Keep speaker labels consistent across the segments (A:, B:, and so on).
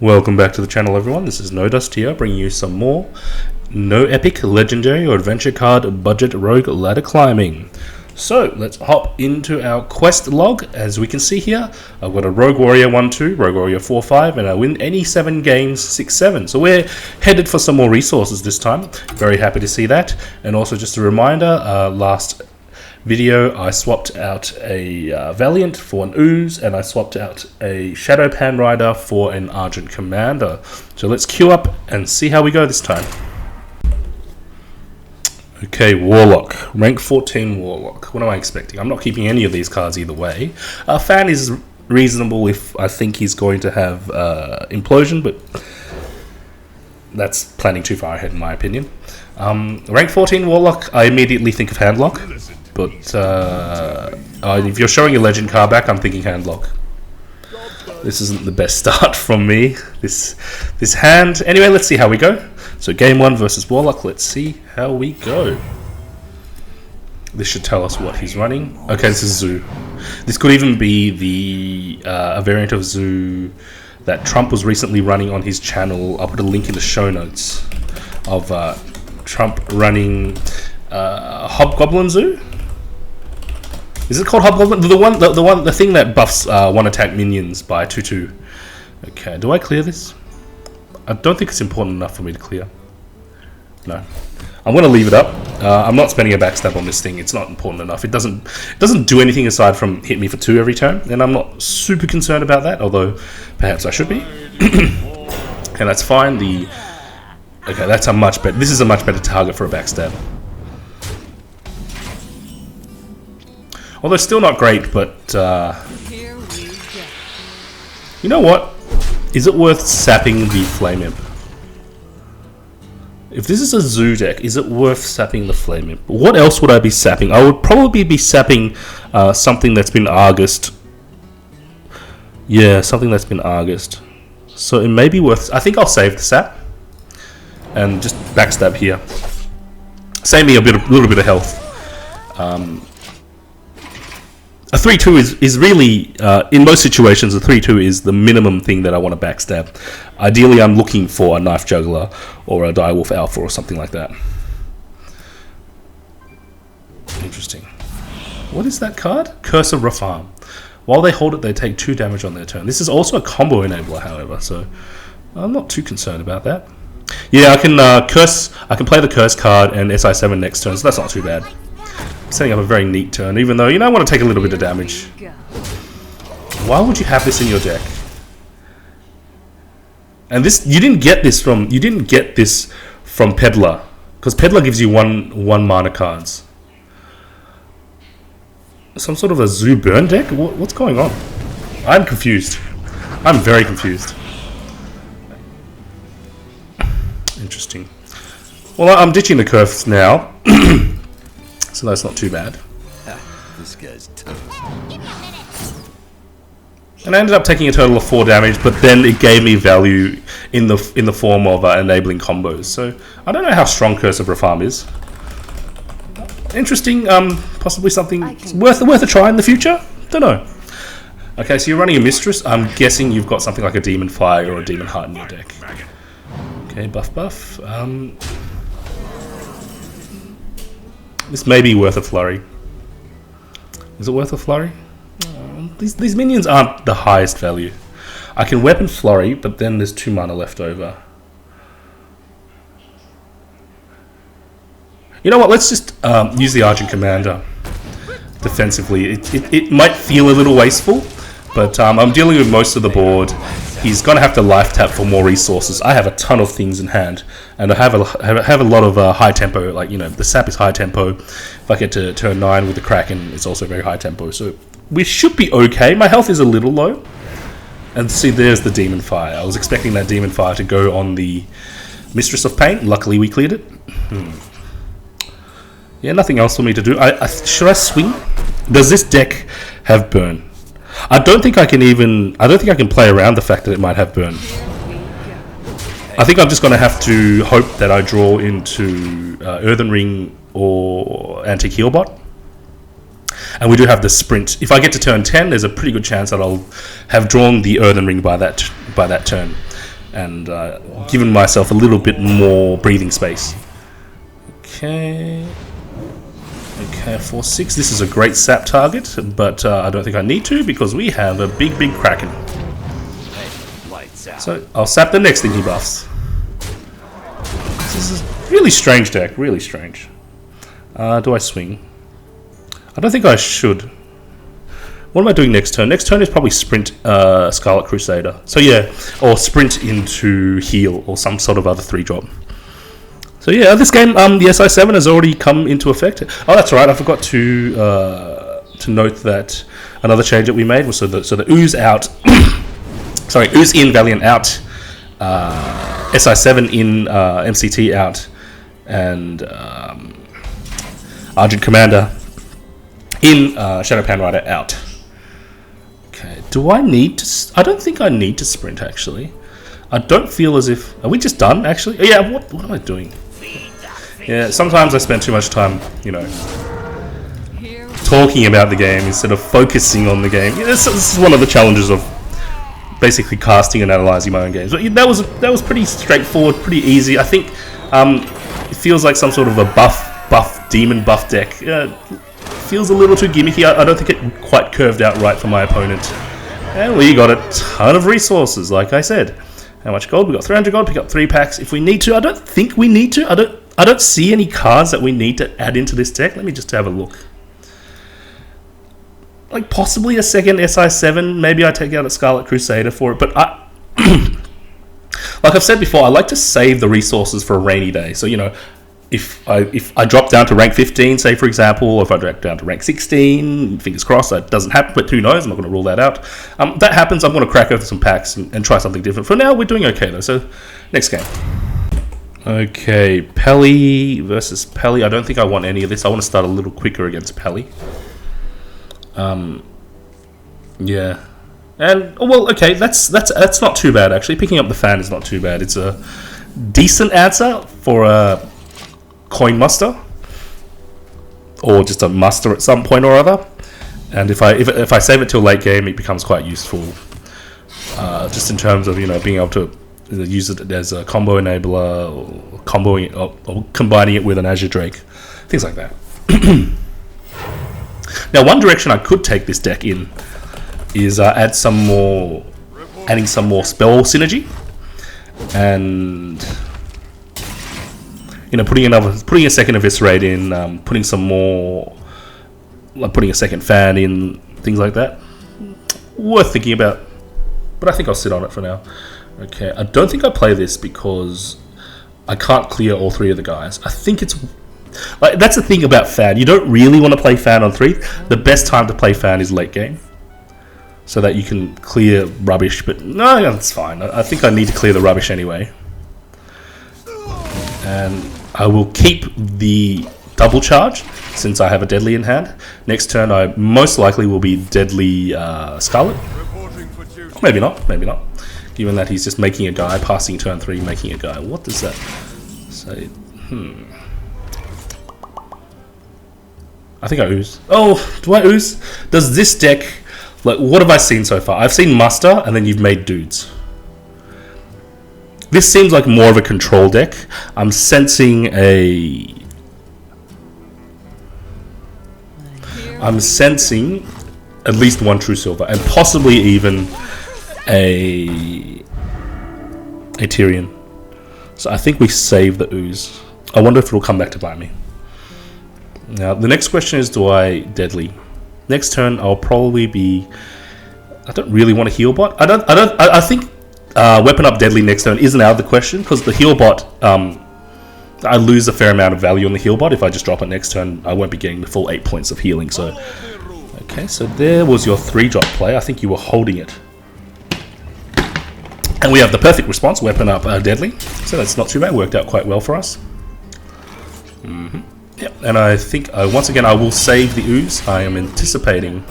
A: Welcome back to the channel, everyone. This is No Dust here, bringing you some more no epic, legendary, or adventure card budget rogue ladder climbing. So let's hop into our quest log. As we can see here, I've got a Rogue Warrior 1-2, Rogue Warrior 4-5, and I win any 7 games 6-7. So we're headed for some more resources this time. Very happy to see that. And also just a reminder, last video I swapped out a Valiant for an Ooze, and I swapped out a Shadow Pan Rider for an Argent Commander. So let's queue up and see how we go this time. Okay, Warlock. Rank 14 Warlock. What am I expecting? I'm not keeping any of these cards either way. Fan is reasonable if I think he's going to have Implosion, but that's planning too far ahead in my opinion. Rank 14 Warlock, I immediately think of Handlock. But if you're showing a legend card back, I'm thinking Handlock. This isn't the best start from me. This hand. Anyway, let's see how we go. So game 1 versus Warlock. Let's see how we go. This should tell us what he's running. Okay, this is Zoo. This could even be the a variant of Zoo that Trump was recently running on his channel. I'll put a link in the show notes of Trump running Hobgoblin Zoo. Is it called Hobgoblin? The thing that buffs one attack minions by 2/2. Okay, do I clear this? I don't think it's important enough for me to clear. No, I'm going to leave it up. I'm not spending a backstab on this thing. It's not important enough. It doesn't do anything aside from hit me for 2 every turn, and I'm not super concerned about that. Although perhaps I should be. And that's fine. Okay, that's a much better. This is a much better target for a backstab. Although still not great, but you know what? Is it worth sapping the Flame Imp? If this is a Zoo deck, is it worth sapping the Flame Imp? What else would I be sapping? I would probably be sapping something that's been Argused. Yeah, something that's been Argused. So it may be worth... I think I'll save the sap and just backstab here. Save me a little bit of health. A 3/2 is really, in most situations, a 3/2 is the minimum thing that I want to backstab. Ideally, I'm looking for a Knife Juggler or a Direwolf Alpha or something like that. Interesting. What is that card? Curse of Rafaam. While they hold it, they take 2 damage on their turn. This is also a combo enabler, however, so I'm not too concerned about that. Yeah, I can play the Curse card and SI7 next turn, so that's not too bad. Setting up a very neat turn, even though, you know, I want to take a little bit of damage. Why would you have this in your deck? And this, you didn't get this from Peddler, because Peddler gives you one mana cards. Some sort of a Zoo burn deck? What's going on? I'm confused. I'm very confused. Interesting. Well, I'm ditching the Curse now. So that's not too bad.
B: This guy's tough.
A: And I ended up taking a total of 4 damage, but then it gave me value in the form of enabling combos. So I don't know how strong Curse of Rafaam is. Interesting. Possibly something worth a try in the future. Don't know. Okay, so you're running a Mistress. I'm guessing you've got something like a Demon Fire or a Demon Heart in your deck. Okay, buff. This may be worth a flurry. Is it worth a flurry? These minions aren't the highest value. I can weapon flurry, but then there's 2 mana left over. You know what? Let's just use the Argent Commander defensively. It might feel a little wasteful, but I'm dealing with most of the board. He's going to have to life tap for more resources. I have a ton of things in hand, and I have a lot of high tempo. Like, you know, the sap is high tempo. If I get to turn 9 with the Kraken, it's also very high tempo. So we should be okay. My health is a little low. And see, there's the Demon Fire. I was expecting that Demon Fire to go on the Mistress of Pain. Luckily, we cleared it. Yeah, nothing else for me to do. Should I swing? Does this deck have burn? I don't think I can play around the fact that it might have burn. I think I'm just going to have to hope that I draw into Earthen Ring or Antique Healbot. And we do have the sprint. If I get to turn 10, there's a pretty good chance that I'll have drawn the Earthen Ring by that turn. and given myself a little bit more breathing space. Okay. Okay, 4-6. This is a great sap target, but I don't think I need to because we have a big Kraken. So I'll sap the next thing he buffs. This is a really strange deck, really strange. Do I swing? I don't think I should. What am I doing next turn? Next turn is probably sprint Scarlet Crusader. So yeah, or sprint into heal or some sort of other 3-drop. So yeah, this game, the SI7 has already come into effect. Oh, that's right. I forgot to note that another change that we made was so the Ooze out. Sorry, Ooze in, Valiant out. SI7 in, MCT out, and Argent Commander in, Shadow Pan Rider out. Okay, do I need to? I don't think I need to sprint actually. I don't feel as if. Are we just done actually? Oh, yeah. What am I doing? Yeah, sometimes I spend too much time, you know, talking about the game instead of focusing on the game. Yeah, this is one of the challenges of basically casting and analyzing my own games. But that was pretty straightforward, pretty easy. I think it feels like some sort of a buff demon buff deck. Feels a little too gimmicky. I don't think it quite curved out right for my opponent. And we got a ton of resources, like I said. How much gold? We got 300 gold. Pick up 3 packs if we need to. I don't think we need to. I don't see any cards that we need to add into this deck. Let me just have a look. Like possibly a second SI7. Maybe I take out a Scarlet Crusader for it. But like I've said before, I like to save the resources for a rainy day. So, you know, if I drop down to rank 15, say for example, or if I drop down to rank 16, fingers crossed that doesn't happen, but who knows, I'm not going to rule that out. That happens, I'm going to crack over some packs and try something different. For now, we're doing okay though, so next game. Okay, Pelly versus Pelly. I don't think I want any of this. I want to start a little quicker against Pelly. Yeah. And, well, okay, that's not too bad actually. Picking up the fan is not too bad. It's a decent answer for a coin muster, or just a muster at some point or other. And if I save it till late game, it becomes quite useful. Just in terms of, you know, being able to use it as a combo enabler, or comboing it, or combining it with an Azure Drake, things like that. Now, one direction I could take this deck in is adding some more spell synergy, and you know, putting a second Eviscerate in, putting some more, like putting a second fan in, things like that. Worth thinking about, but I think I'll sit on it for now. Okay, I don't think I play this because I can't clear all 3 of the guys. I think it's like, that's the thing about fan. You don't really want to play fan on 3. The best time to play fan is late game, so that you can clear rubbish. But no, that's fine. I think I need to clear the rubbish anyway. And I will keep the double charge since I have a deadly in hand. Next turn I most likely will be deadly Scarlet. Or maybe not, given that he's just making a guy, passing turn 3, making a guy. What does that say? I think I ooze. Oh, do I ooze? Does this deck, like, what have I seen so far? I've seen muster, and then you've made dudes. This seems like more of a control deck. I'm sensing at least one Truesilver, and possibly even a Tirion. So I think we save the Ooze. I wonder if it'll come back to bite me. Now the next question is, do I deadly? Next turn I'll probably be. I don't really want a heal bot. I think weapon up deadly next turn isn't out of the question, because the heal bot, I lose a fair amount of value on the heal bot. If I just drop it next turn, I won't be getting the full 8 points of healing. So, okay, so there was your 3-drop play. I think you were holding it. And we have the perfect response, weapon up deadly. So that's not too bad, worked out quite well for us. Yep, and I think, once again, I will save the Ooze. I am anticipating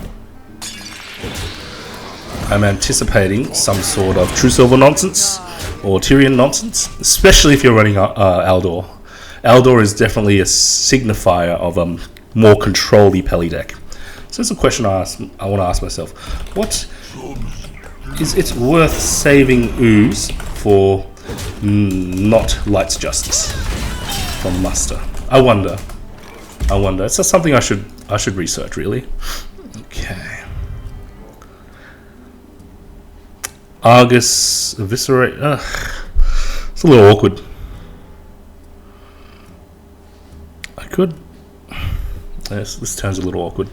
A: some sort of Truesilver nonsense or Tirion nonsense, especially if you're running Aldor. Aldor is definitely a signifier of a more control-y Pelly deck. So it's a question I want to ask myself. What is it worth saving Ooze for not Light's Justice from Muster? I wonder. It's just something I should research, really. Okay. Argus Eviscerate. It's a little awkward. I could. Yes, this turns a little awkward.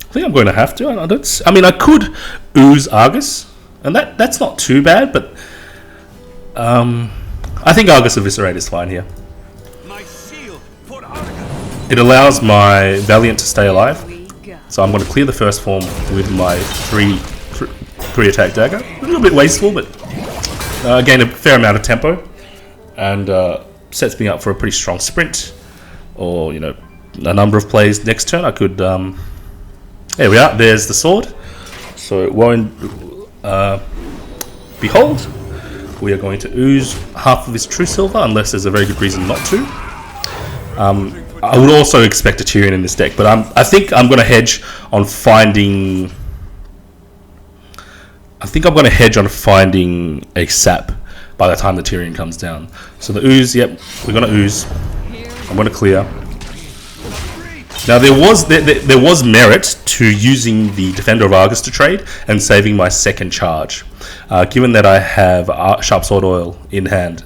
A: I think I'm going to have to. I mean, I could Ooze Argus, and that's not too bad, but I think Argus Eviscerate is fine here. It allows my Valiant to stay alive, so I'm going to clear the first form with my three attack dagger. A little bit wasteful, but gain a fair amount of tempo, and sets me up for a pretty strong sprint, or a number of plays next turn. I could. There we are. There's the sword. So it won't. Behold, we are going to Ooze half of his Truesilver, unless there's a very good reason not to. I would also expect a Tirion in this deck, but I think I'm going to hedge on finding. I think I'm going to hedge on finding a sap by the time the Tirion comes down. So the Ooze, yep, we're going to Ooze. I'm going to clear. Now there was merit to using the Defender of Argus to trade and saving my second charge, given that I have Sharp Sword Oil in hand.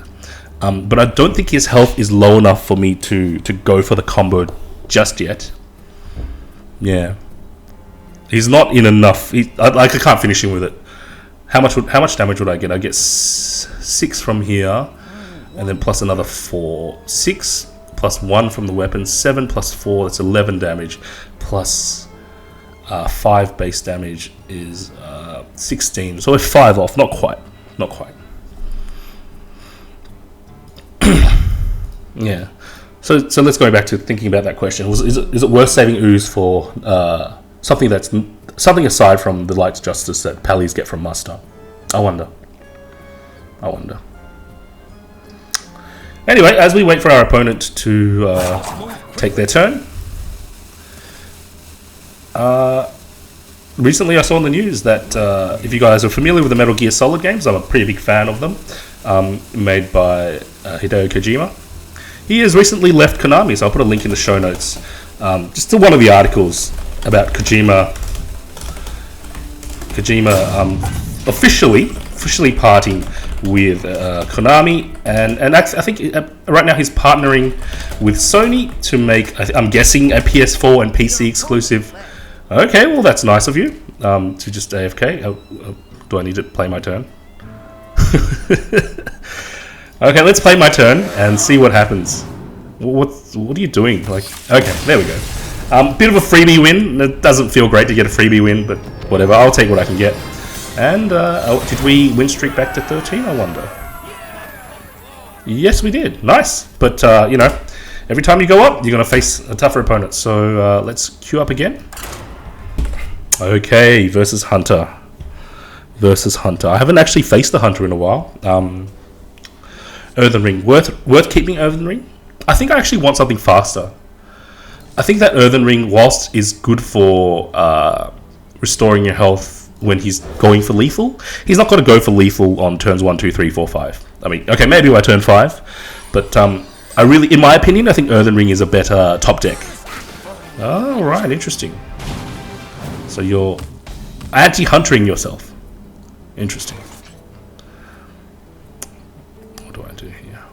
A: But I don't think his health is low enough for me to go for the combo just yet. Yeah, he's not in enough. I can't finish him with it. How much damage would I get? I get 6 from here, and then plus another 4. 6 plus 1 from the weapon. 7 plus 4. That's 11 damage. Plus 5 base damage is 16. So we're 5 off. Not quite. Yeah. So let's go back to thinking about that question. Is it worth saving Ooze for something aside from the Light's Justice that Pallies get from Muster? I wonder. Anyway, as we wait for our opponent to take their turn, recently I saw in the news that if you guys are familiar with the Metal Gear Solid games, I'm a pretty big fan of them, made by Hideo Kojima. He has recently left Konami, so I'll put a link in the show notes, just to one of the articles about Kojima officially parting with Konami, and I think right now he's partnering with Sony to make, I'm guessing, a PS4 and PC exclusive. Okay, well that's nice of you, to just AFK. Do I need to play my turn? Okay, let's play my turn and see what happens. What are you doing? Okay, there we go. Bit of a freebie win. It doesn't feel great to get a freebie win, but whatever. I'll take what I can get. And did we win streak back to 13? I wonder. Yes, we did. Nice. But every time you go up, you're going to face a tougher opponent. So let's queue up again. Okay, versus Hunter. I haven't actually faced the Hunter in a while. Earthen Ring. Worth keeping Earthen Ring? I think I actually want something faster. I think that Earthen Ring, whilst is good for restoring your health when he's going for lethal, he's not going to go for lethal on turns 1, 2, 3, 4, 5. I mean, okay, maybe by turn 5, but I really, in my opinion, I think Earthen Ring is a better top deck. Oh, right, interesting. So you're anti-huntering yourself. Interesting. What do I do here?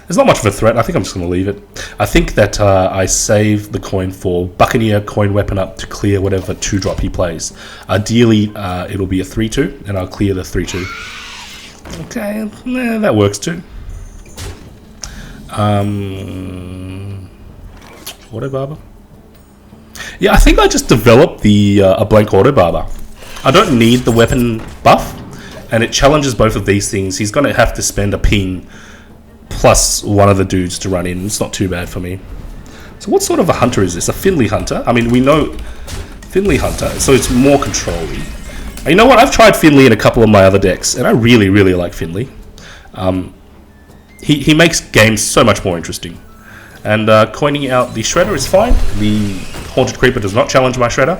A: There's not much of a threat. I think I'm just going to leave it. I think that I save the coin for Buccaneer coin weapon up to clear whatever 2-drop he plays. Ideally, it'll be a 3-2, and I'll clear the 3-2. Okay, that works too. Auto Barber? Yeah, I think I just developed the a blank Auto Barber. I don't need the weapon buff, and it challenges both of these things. He's going to have to spend a ping plus one of the dudes to run in. It's not too bad for me. So what sort of a hunter is this? A Finley hunter? I mean, we know Finley hunter, so it's more control-y. And you know what? I've tried Finley in a couple of my other decks, and I really, really like Finley. He makes games so much more interesting. And coining out the Shredder is fine. The Haunted Creeper does not challenge my Shredder.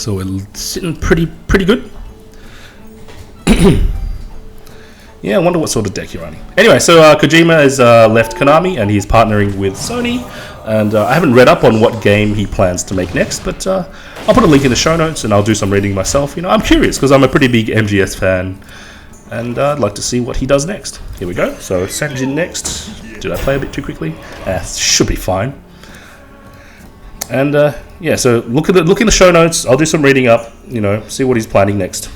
A: So we're sitting pretty good. Yeah, I wonder what sort of deck you're running. Anyway, so Kojima has left Konami and he's partnering with Sony. And I haven't read up on what game he plans to make next, but I'll put a link in the show notes and I'll do some reading myself. You know, I'm curious because I'm a pretty big MGS fan. And I'd like to see what he does next. Here we go. So Sanjin next. Did I play a bit too quickly? Should be fine. And yeah, so look in the show notes. I'll do some reading up. You know, see what he's planning next.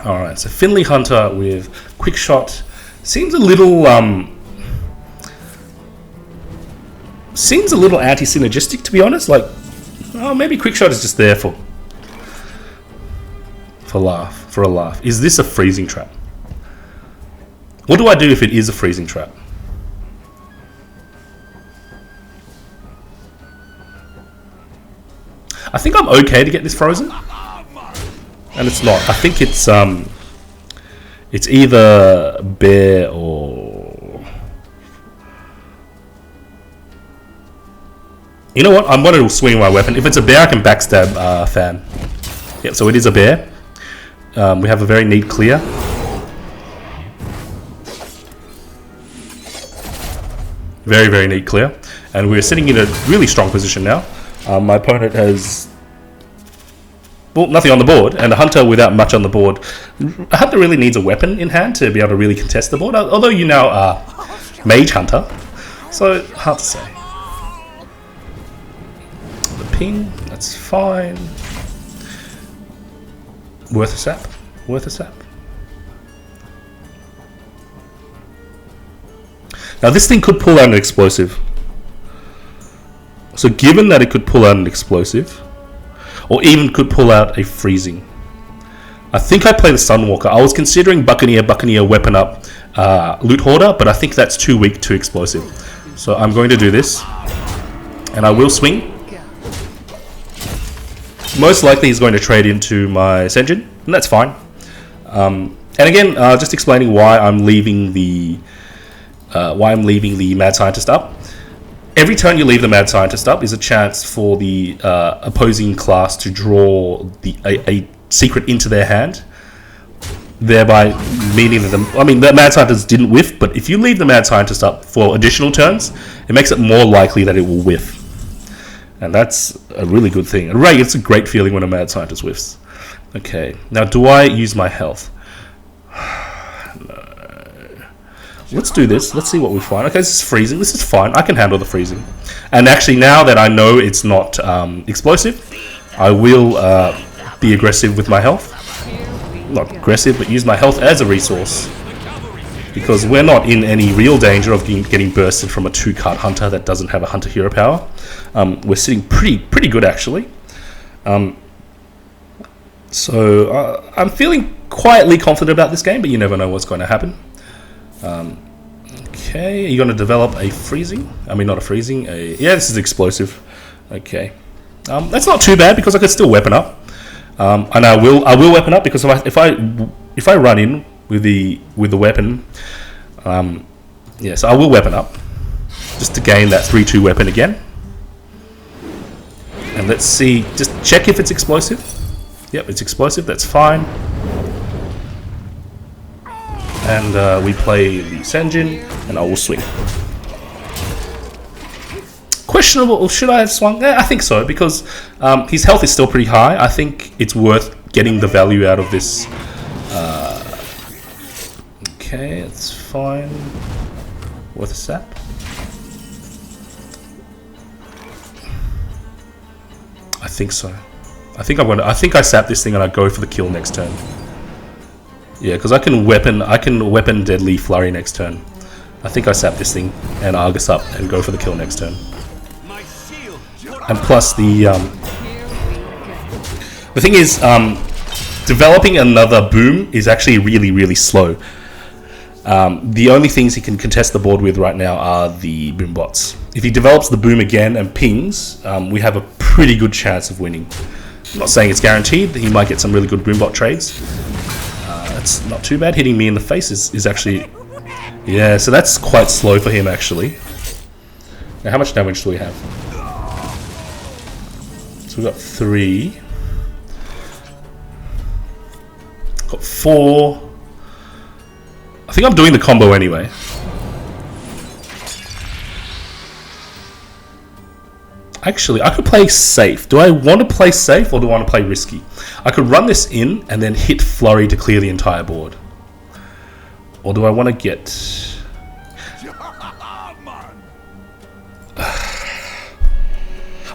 A: All right. So Finley Hunter with quick shot seems a little anti-synergistic, to be honest. Like, oh, maybe quick shot is just there for a laugh. Is this a freezing trap? What do I do if it is a freezing trap? I think I'm okay to get this frozen. And it's not. I think it's either bear or... You know what? I'm going to swing my weapon. If it's a bear, I can backstab Fan. Yep, so it is a bear. We have a very neat clear. Very neat clear. And we're sitting in a really strong position now. My opponent has... well, nothing on the board, and a hunter without much on the board. A hunter really needs a weapon in hand to be able to really contest the board, although you now are Mage Hunter, so hard to say. The ping, that's fine. Worth a sap. Now this thing could pull out an explosive. So given that it could pull out an explosive, or even could pull out a freezing, I think I play the Sunwalker. I was considering Buccaneer weapon up Loot Hoarder, but I think that's too weak to explosive. So I'm going to do this, and I will swing. Most likely he's going to trade into my Senjin, and that's fine. And again, just explaining why I'm leaving the Mad Scientist up. Every turn you leave the Mad Scientist up is a chance for the opposing class to draw a secret into their hand, thereby meaning that the Mad Scientist didn't whiff, but if you leave the Mad Scientist up for additional turns, it makes it more likely that it will whiff. And that's a really good thing. And it's a great feeling when a Mad Scientist whiffs. Okay, now do I use my health? Let's do this. Let's see what we find. Okay, this is freezing. This is fine. I can handle the freezing. And actually, now that I know it's not explosive, I will be aggressive with my health. Not aggressive, but use my health as a resource. Because we're not in any real danger of getting bursted from a 2-card hunter that doesn't have a hunter hero power. We're sitting pretty good, actually. So I'm feeling quietly confident about this game, but you never know what's going to happen. Okay, you're going to develop a freezing. Not a freezing. Yeah, this is explosive. Okay, that's not too bad because I could still weapon up, and I will weapon up because if I run in with the weapon, yeah, so I will weapon up just to gain that 3/2 weapon again. And let's see, just check if it's explosive. Yep, it's explosive. That's fine. And we play the Sanjin, and I will swing. Questionable, should I have swung? I think so, because his health is still pretty high. I think it's worth getting the value out of this. Okay, it's fine. Worth a sap. I think so. I think I sap this thing and I go for the kill next turn. Yeah, because I can weapon Deadly Flurry next turn. I think I sap this thing and Argus up and go for the kill next turn. And plus the thing is, developing another boom is actually really slow. The only things he can contest the board with right now are the boom bots. If he develops the boom again and pings, we have a pretty good chance of winning. I'm not saying it's guaranteed. He might get some really good boom bot trades. That's not too bad. Hitting me in the face is actually... Yeah, so that's quite slow for him, actually. Now, how much damage do we have? So we've got 3. Got 4. I think I'm doing the combo anyway. Actually, I could play safe. Do I want to play safe or do I want to play risky? I could run this in and then hit Flurry to clear the entire board. Or do I want to get...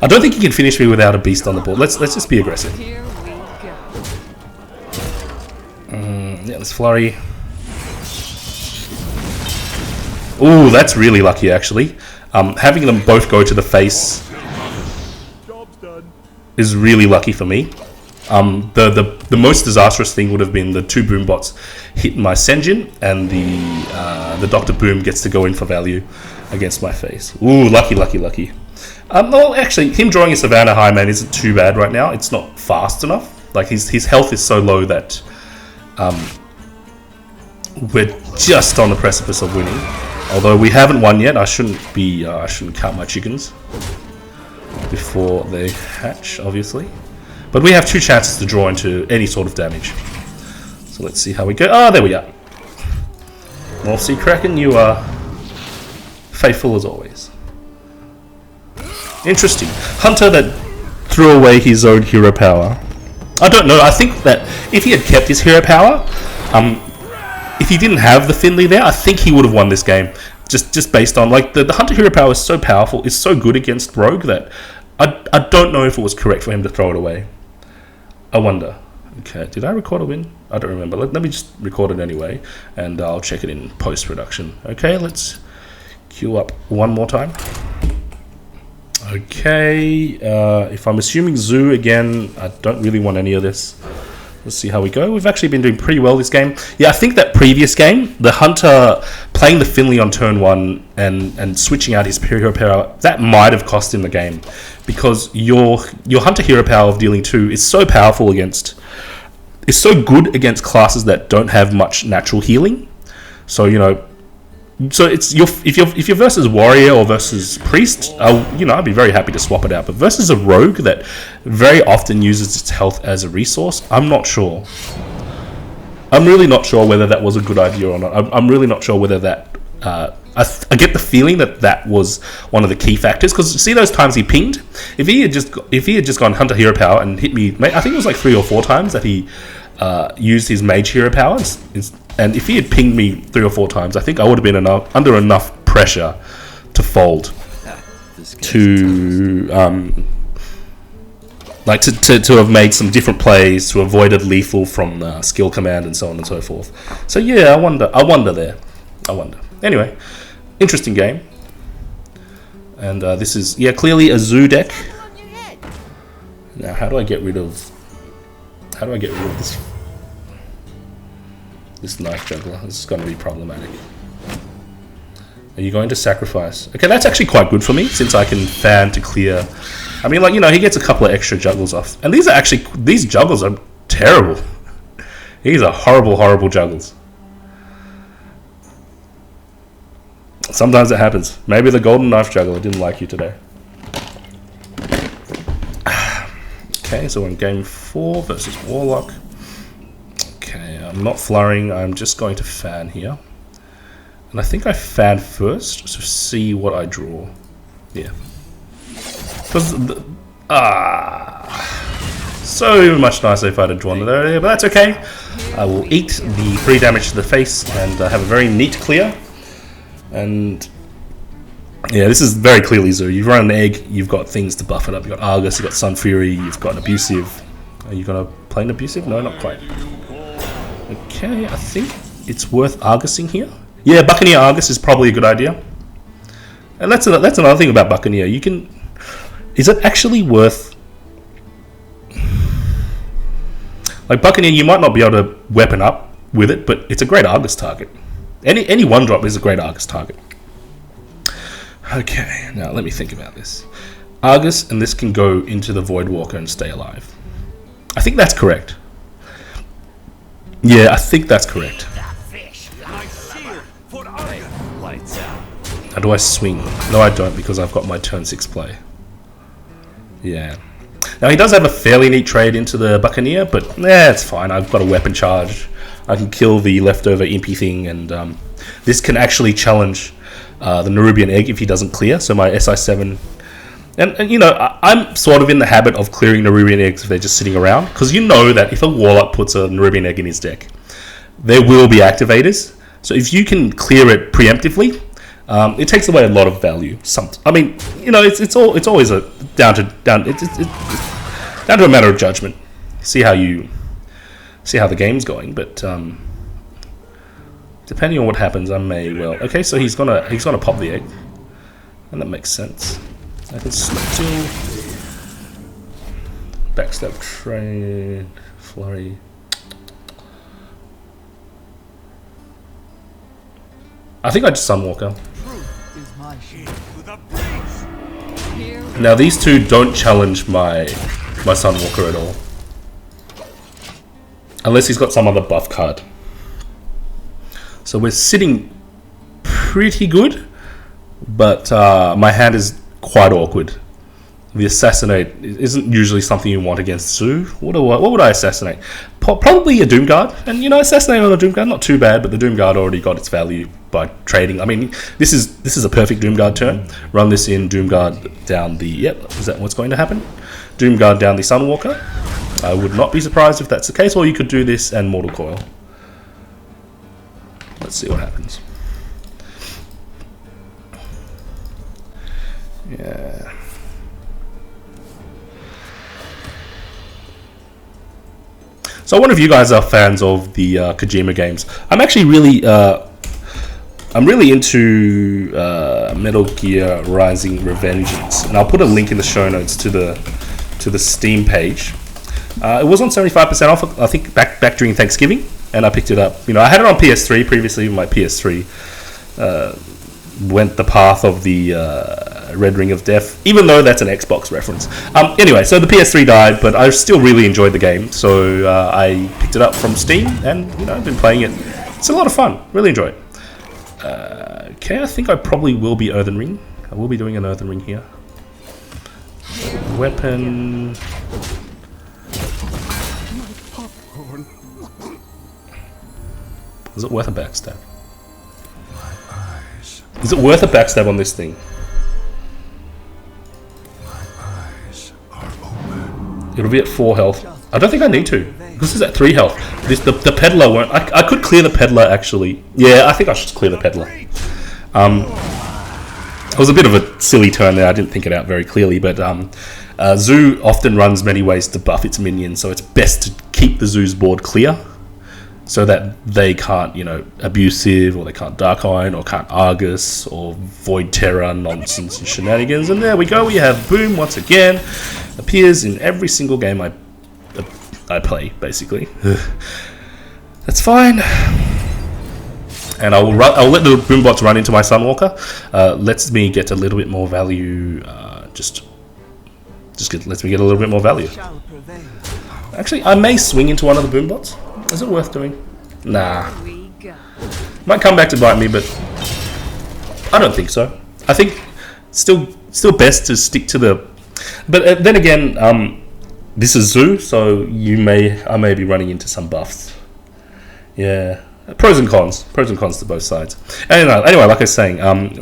A: I don't think he can finish me without a beast on the board. Let's just be aggressive. Yeah, let's Flurry. Ooh, that's really lucky actually. Having them both go to the face is really lucky for me. The most disastrous thing would have been the 2 boom bots hitting my Senjin, and the Dr. Boom gets to go in for value against my face. Ooh, lucky, lucky, lucky. Well, actually, him drawing a Savannah Highman isn't too bad right now. It's not fast enough. Like his health is so low that we're just on the precipice of winning. Although we haven't won yet, I shouldn't count my chickens before they hatch, obviously. But we have 2 chances to draw into any sort of damage. So let's see how we go. Oh, there we are. North Sea Kraken, you are faithful as always. Interesting. Hunter that threw away his own hero power. I don't know. I think that if he had kept his hero power, if he didn't have the Finley there, I think he would have won this game. Just based on like the Hunter hero power is so powerful, is so good against Rogue that I don't know if it was correct for him to throw it away. I wonder. Okay, did I record a win? I don't remember. Let me just record it anyway, and I'll check it in post-production. Okay, let's queue up one more time. Okay, if I'm assuming Zoo again, I don't really want any of this. Let's see how we go. We've actually been doing pretty well this game. Yeah, I think that previous game, the Hunter playing the Finley on turn 1 and switching out his hero power, that might have cost him the game. Because your Hunter hero power of dealing 2 is so powerful against... is so good against classes that don't have much natural healing. So, you know... So it's if you're versus warrior or versus priest, I'd be very happy to swap it out. But versus a rogue that very often uses its health as a resource, I'm not sure. I'm really not sure whether that was a good idea or not. I'm really not sure whether that. I get the feeling that was one of the key factors, because see those times he pinged. If he had just gone Hunter hero power and hit me, I think it was like 3 or 4 times that he used his mage hero powers. And if he had pinged me 3 or 4 times, I think I would have been under enough pressure to fold, to have made some different plays, to avoided lethal from skill command and so on and so forth. So yeah, I wonder there. Anyway, interesting game. And this is clearly a Zoo deck. Now, how do I get rid of this knife juggler? This is going to be problematic. Are you going to sacrifice? Okay, that's actually quite good for me, since I can fan to clear. I mean, he gets a couple of extra juggles off. And these juggles are terrible. These are horrible, horrible juggles. Sometimes it happens. Maybe the golden knife juggler didn't like you today. Okay, so we're in game 4 versus Warlock. Okay, I'm not flurrying, I'm just going to fan here. And I think I fan first, so see what I draw. Yeah. So much nicer if I'd have drawn it earlier, but that's okay. I will eat the 3 damage to the face and have a very neat clear. And yeah, this is very clearly Zoo. You've run an egg, you've got things to buff it up. You've got Argus, you've got Sun Fury, you've got an Abusive. Are you going to play an Abusive? No, not quite. Okay, I think it's worth Argusing here. Yeah, Buccaneer Argus is probably a good idea. And that's another thing about Buccaneer. Is it actually worth... Like Buccaneer, you might not be able to weapon up with it, but it's a great Argus target. Any 1-drop is a great Argus target. Okay, now let me think about this. Argus, and this can go into the Voidwalker and stay alive. I think that's correct. Yeah, I think that's correct. How do I swing? No, I don't, because I've got my turn 6 play. Yeah. Now, he does have a fairly neat trade into the Buccaneer, but it's fine. I've got a weapon charge. I can kill the leftover impy thing, and this can actually challenge the Nerubian Egg if he doesn't clear. So my SI7... And you know, I'm sort of in the habit of clearing Nerubian Eggs if they're just sitting around, because you know that if a Warlock puts a Nerubian Egg in his deck, there will be activators. So if you can clear it preemptively, it takes away a lot of value. I mean, you know, it's always down to a matter of judgment. See how the game's going, but depending on what happens, I may well. Okay, so he's gonna pop the egg, and that makes sense. I can still backstab trade flurry. I think I just Sunwalker. Now these two don't challenge my Sunwalker at all, unless he's got some other buff card. So we're sitting pretty good, but my hand is quite awkward. The assassinate isn't usually something you want against Zoo. What would I assassinate? Probably a Doomguard, and you know, assassinate on a Doomguard, not too bad, but the Doomguard already got its value by trading. I mean, this is a perfect Doomguard turn. Run this in, Doomguard down the... Yep, is that what's going to happen? Doomguard down the Sunwalker. I would not be surprised if that's the case, or you could do this and Mortal Coil. Let's see what happens. Yeah. So one of you guys are fans of the Kojima games. I'm actually really into Metal Gear Rising Revengeance, and I'll put a link in the show notes to the Steam page. It was on 75% off, I think, back during Thanksgiving, and I picked it up. You know, I had it on PS3 previously. My PS3 went the path of the Red Ring of Death, even though that's an Xbox reference. Anyway, so the PS3 died, but I still really enjoyed the game, so I picked it up from Steam, and you know, I've been playing it. It's a lot of fun. Really enjoy it. Okay, I think I probably will be Earthen Ring. I will be doing an Earthen Ring here. Weapon. Is it worth a backstab? Is it worth a backstab on this thing? It'll be at 4 health. I don't think I need to. This is at 3 health. The peddler won't. I could clear the peddler actually. Yeah, I think I should clear the peddler. It was a bit of a silly turn there. I didn't think it out very clearly, but Zoo often runs many ways to buff its minions, so it's best to keep the Zoo's board clear, so that they can't, you know, abusive, or they can't Dark Iron, or can't Argus, or Void Terror nonsense and shenanigans. And there we go. We have Boom once again. Appears in every single game I play, basically. That's fine. And I'll let the Boombots run into my Sunwalker. Lets me get a little bit more value. Lets me get a little bit more value. Actually, I may swing into one of the Boombots. Is it worth doing? Nah. Might come back to bite me, but I don't think so. I think still best to stick to the... But then again, this is Zoo, so I may be running into some buffs. Yeah. Pros and cons to both sides. Anyway, like I was saying,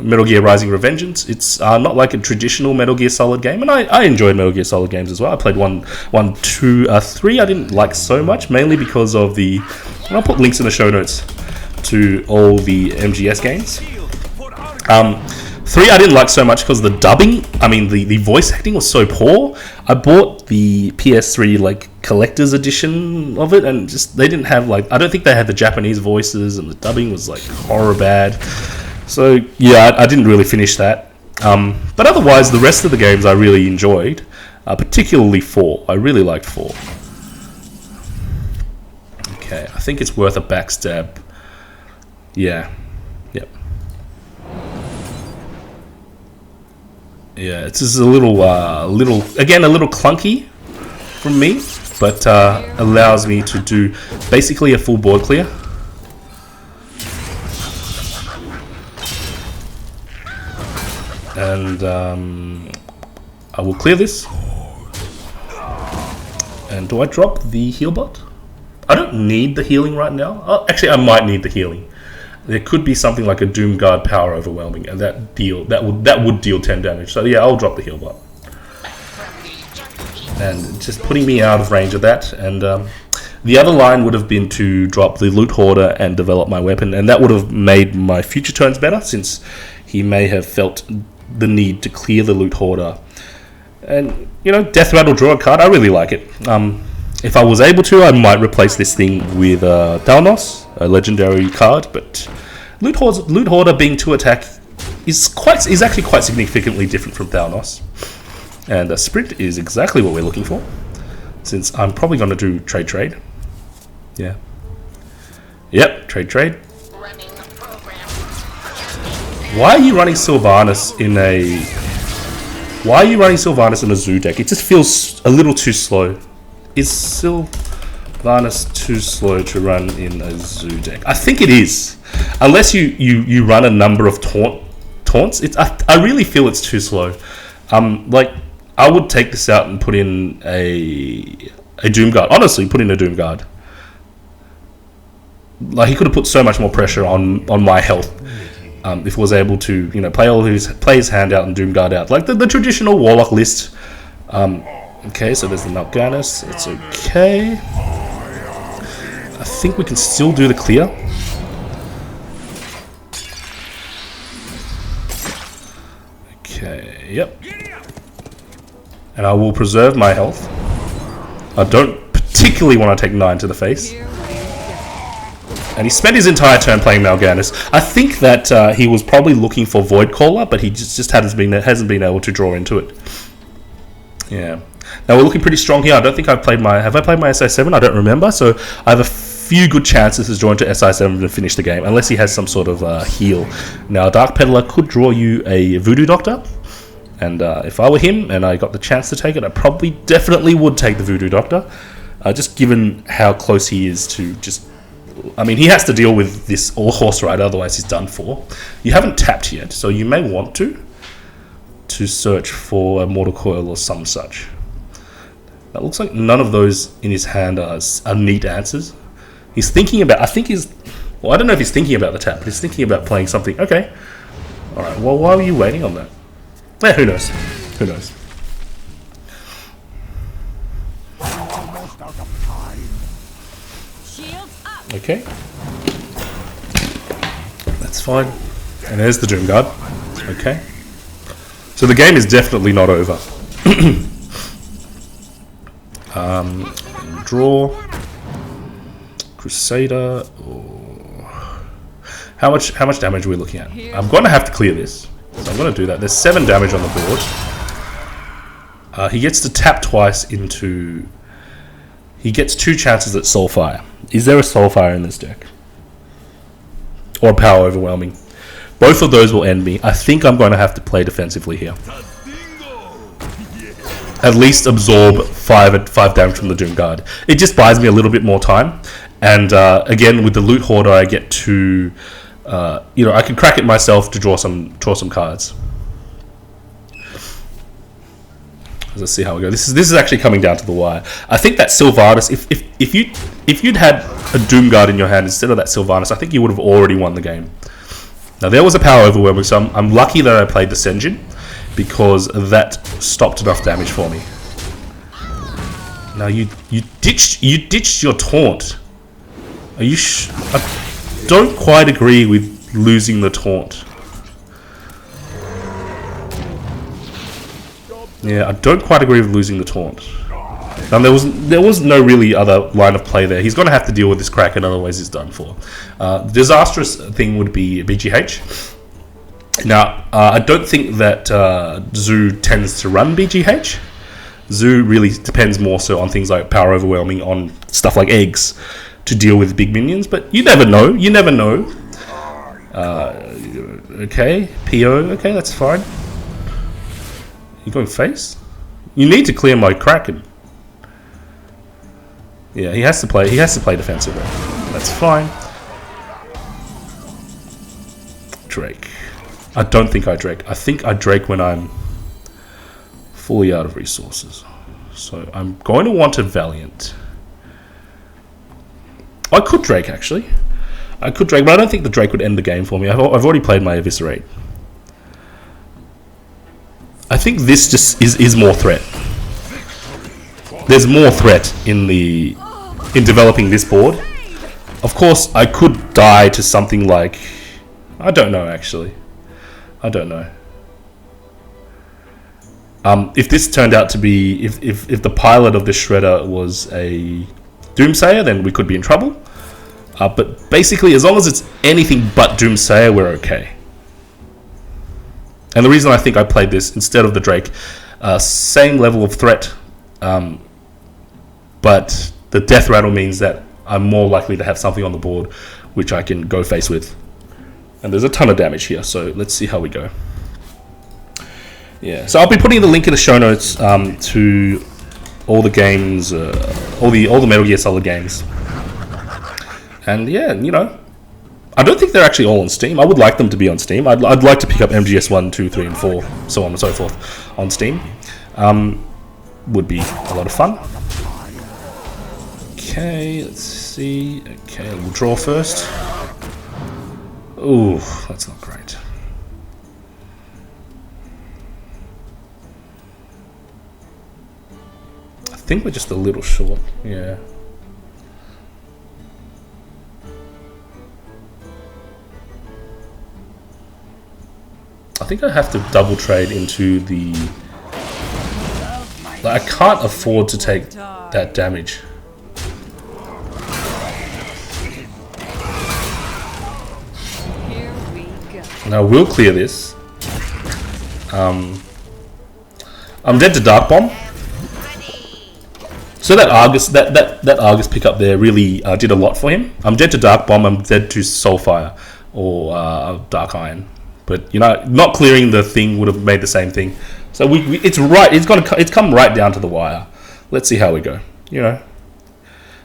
A: Metal Gear Rising Revengeance, it's not like a traditional Metal Gear Solid game, and I enjoyed Metal Gear Solid games as well. I played 1, 2, 3 I didn't like so much, mainly because of the... And I'll put links in the show notes to all the MGS games. 3 I didn't like so much because the dubbing, I mean the voice acting was so poor. I bought the PS3 like collector's edition of it, and just they didn't have like, I don't think they had the Japanese voices, and the dubbing was like horror bad. So yeah, I didn't really finish that. But otherwise the rest of the games I really enjoyed, particularly 4. I really liked 4. Okay, I think it's worth a backstab. Yeah. Yep. Yeah, it's just a little clunky from me, but allows me to do basically a full board clear. and I will clear this. And do I drop the heal bot? I don't need the healing right now. Actually, I might need the healing. There could be something like a Doomguard Power Overwhelming, and that would deal 10 damage. So yeah, I'll drop the heal bot. And just putting me out of range of that. And the other line would have been to drop the Loot Hoarder and develop my weapon, and that would have made my future turns better, since he may have felt the need to clear the Loot Hoarder. And, you know, Death Rattle, draw a card, I really like it. If I was able to, I might replace this thing with Thanos, a legendary card, but Loot Hoarder being 2 attack is actually quite significantly different from Thanos. And Sprint is exactly what we're looking for, since I'm probably going to do Trade. Yeah. Yep, Trade. Why are you running Sylvanas in a... Why are you running Sylvanas in a Zoo deck? It just feels a little too slow. Is Sylvanas too slow to run in a Zoo deck? I think it is. Unless you run a number of taunts. I really feel it's too slow. Like, I would take this out and put in a Doomguard. Honestly, put in a Doomguard. Like, he could have put so much more pressure on my health. If he was able to, you know, play his hand out and Doomguard out. Like the traditional Warlock list. Okay, so there's the Mal'Ganis. It's okay. I think we can still do the clear. Okay, yep. And I will preserve my health. I don't particularly want to take 9 to the face. And he spent his entire turn playing Mal'Ganis. I think that he was probably looking for Voidcaller, but he just hasn't been able to draw into it. Yeah. Now we're looking pretty strong here. I don't think Have I played my SI7? I don't remember. So I have a few good chances to draw into SI7 to finish the game, unless he has some sort of heal. Now Dark Peddler could draw you a Voodoo Doctor. And if I were him and I got the chance to take it, I probably definitely would take the Voodoo Doctor. Just given how close he is to just... I mean, he has to deal with this Horse Rider, otherwise he's done for. You haven't tapped yet, so you may want to search for a Mortal Coil or some such. That looks like none of those in his hand are neat answers. He's thinking about... Well, I don't know if he's thinking about the tap, but he's thinking about playing something. Okay. Alright, well, why were you waiting on that? Yeah, who knows? Who knows? Okay. That's fine. And there's the Doomguard. Okay. So the game is definitely not over. Draw. Crusader. How much damage are we looking at? I'm going to have to clear this. So I'm going to do that. There's 7 damage on the board. He gets to tap twice into... He gets 2 chances at Soulfire. Is there a Soulfire in this deck? Or a Power Overwhelming? Both of those will end me. I think I'm going to have to play defensively here. At least absorb 5 damage from the Doomguard. It just buys me a little bit more time. And again, with the Loot Hoarder, I get to... you know, I can crack it myself to draw some cards. Let's see how we go. This is actually coming down to the wire. I think that Sylvanas, if you'd had a Doomguard in your hand instead of that Sylvanas, I think you would have already won the game. Now there was a Power Overwhelming, so I'm lucky that I played the Senjin, because that stopped enough damage for me. Now you ditched your taunt. Are you? I don't quite agree with losing the taunt. Yeah, I don't quite agree with losing the taunt. Now there was no really other line of play there. He's going to have to deal with this Kraken, otherwise he's done for. The disastrous thing would be BGH. Now, I don't think that Zoo tends to run BGH. Zoo really depends more so on things like Power Overwhelming, on stuff like eggs, to deal with big minions, but you never know. You never know. Okay, PO. Okay, that's fine. You going face? You need to clear my Kraken. Yeah, he has to play. He has to play defensively. That's fine. Drake. I don't think I Drake. I think I Drake when I'm fully out of resources. So I'm going to want a Valiant. I could Drake, actually. I could Drake, but I don't think the Drake would end the game for me. I've already played my Eviscerate. I think this just is more threat. There's more threat in developing this board. Of course, I could die to something like... I don't know, actually. I don't know. If this turned out to be... If the pilot of the Shredder was a Doomsayer, then we could be in trouble. But basically, as long as it's anything but Doomsayer, we're okay. And the reason I think I played this instead of the Drake, same level of threat, but the Death Rattle means that I'm more likely to have something on the board which I can go face with. And there's a ton of damage here, so let's see how we go. Yeah, so I'll be putting the link in the show notes to all the games, all the Metal Gear Solid games. And yeah, you know, I don't think they're actually all on Steam. I would like them to be on Steam. I'd like to pick up MGS 1, 2, 3, and 4, so on and so forth, on Steam. Would be a lot of fun. Okay, let's see. Okay, we'll draw first. Ooh, that's not great. I think we're just a little short, yeah. I think I have to double trade into the... Like, I can't afford to take that damage. Now we'll clear this. I'm dead to Dark Bomb. So that Argus, that Argus pickup there really did a lot for him. I'm dead to Dark Bomb. I'm dead to Soulfire or Dark Iron. But you know, not clearing the thing would have made the same thing. So it's right. It's come right down to the wire. Let's see how we go. You know,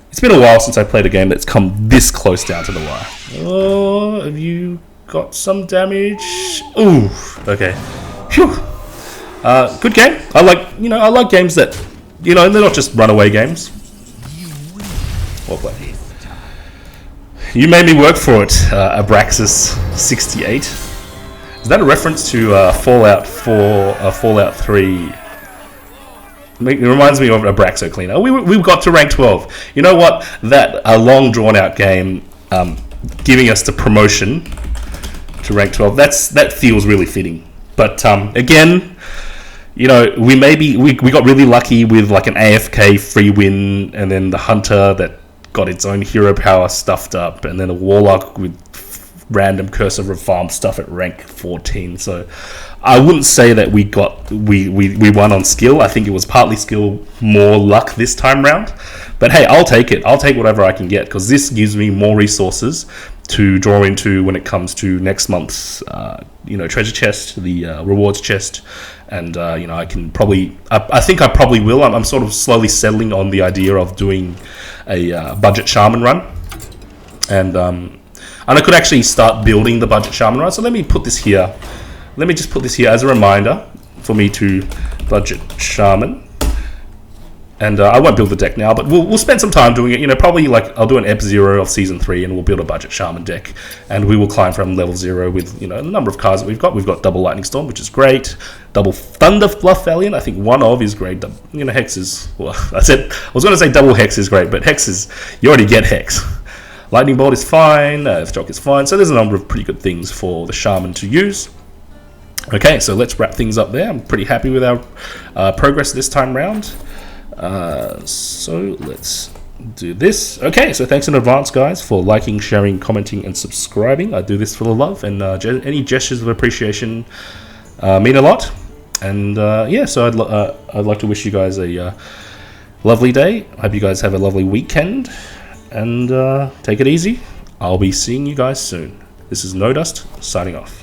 A: it's been a while since I played a game that's come this close down to the wire. Oh, have you got some damage? Ooh, okay. Phew. Good game. I like games that, you know, they're not just runaway games. Well played. You made me work for it, Abraxas68. Is that a reference to Fallout 4, Fallout 3? It reminds me of Abraxo Cleaner. We got to rank 12. You know what? That long drawn out game, giving us the promotion to rank 12. That feels really fitting. But again, you know, we got really lucky with like an AFK free win, and then the Hunter that got its own hero power stuffed up, and then a Warlock with random Curse of Rafaam stuff at rank 14. So I wouldn't say that we won on skill. I think it was partly skill, more luck this time round. But hey, I'll take it. I'll take whatever I can get, because this gives me more resources to draw into when it comes to next month's treasure chest, the rewards chest. And you know, I can probably, I think I probably will. I'm sort of slowly settling on the idea of doing a budget shaman run, and I could actually start building the budget shaman run. So let me put this here. Let me just put this here as a reminder for me to budget shaman. And I won't build the deck now, but we'll spend some time doing it. You know, probably like I'll do an Ep 0 of Season 3, and we'll build a budget shaman deck. And we will climb from level 0 with, you know, the number of cards that we've got. We've got double Lightning Storm, which is great. Double Thunder Bluff Valiant, I think one of is great. You know, Hex is, well, I was going to say double Hex is great, but Hex is, you already get Hex. Lightning Bolt is fine, Shock is fine. So there's a number of pretty good things for the shaman to use. Okay, so let's wrap things up there. I'm pretty happy with our progress this time round. So let's do this. Okay, so thanks in advance, guys, for liking, sharing, commenting, and subscribing. I do this for the love, and any gestures of appreciation mean a lot. And yeah, so I'd like to wish you guys a lovely day. I hope you guys have a lovely weekend, and take it easy. I'll be seeing you guys soon. This is No Dust, signing off.